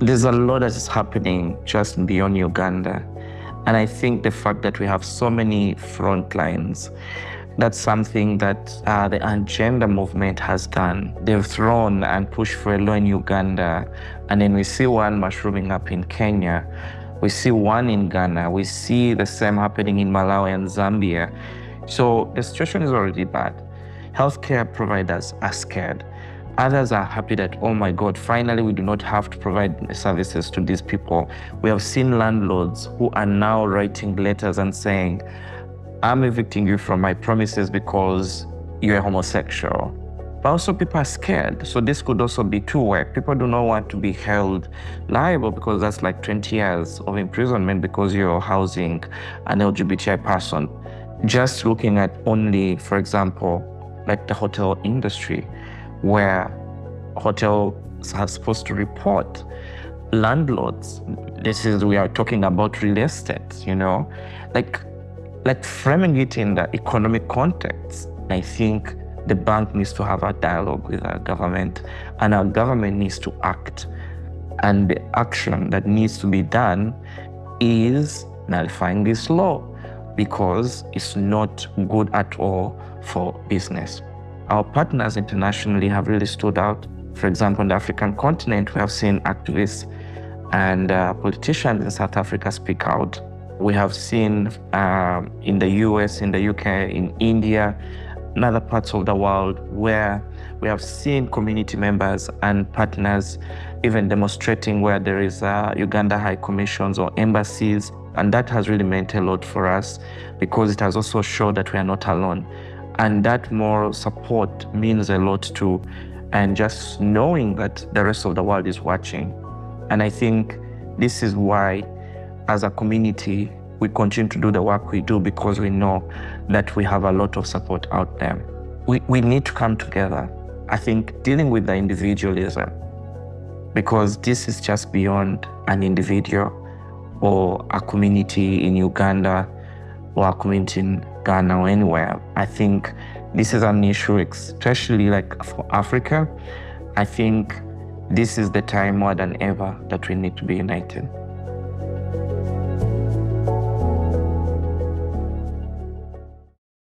There's a lot that is happening just beyond Uganda. And I think the fact that we have so many front lines, that's something that the agenda movement has done. They've thrown and pushed for a law in Uganda, and then we see one mushrooming up in Kenya. We see one in Ghana. We see the same happening in Malawi and Zambia. So the situation is already bad. Healthcare providers are scared. Others are happy that, oh my God, finally we do not have to provide services to these people. We have seen landlords who are now writing letters and saying, I'm evicting you from my premises because you're homosexual. But also people are scared. So this could also be two-way. People do not want to be held liable because that's like 20 years of imprisonment because you're housing an LGBTI person. Just looking at only, for example, like the hotel industry, where hotels are supposed to report landlords. We are talking about real estate, like framing it in the economic context. I think the bank needs to have a dialogue with our government, and our government needs to act. And the action that needs to be done is nullifying this law, because it's not good at all for business. Our partners internationally have really stood out. For example, on the African continent, we have seen activists and politicians in South Africa speak out. We have seen in the US, in the UK, in India, and other parts of the world where we have seen community members and partners even demonstrating where there is Uganda High Commissions or embassies. And that has really meant a lot for us because it has also showed that we are not alone. And that moral support means a lot too. And just knowing that the rest of the world is watching. And I think this is why, as a community, we continue to do the work we do, because we know that we have a lot of support out there. We need to come together. I think dealing with the individualism, because this is just beyond an individual or a community in Uganda or a community in Ghana or anywhere. I think this is an issue, especially like for Africa. I think this is the time more than ever that we need to be united.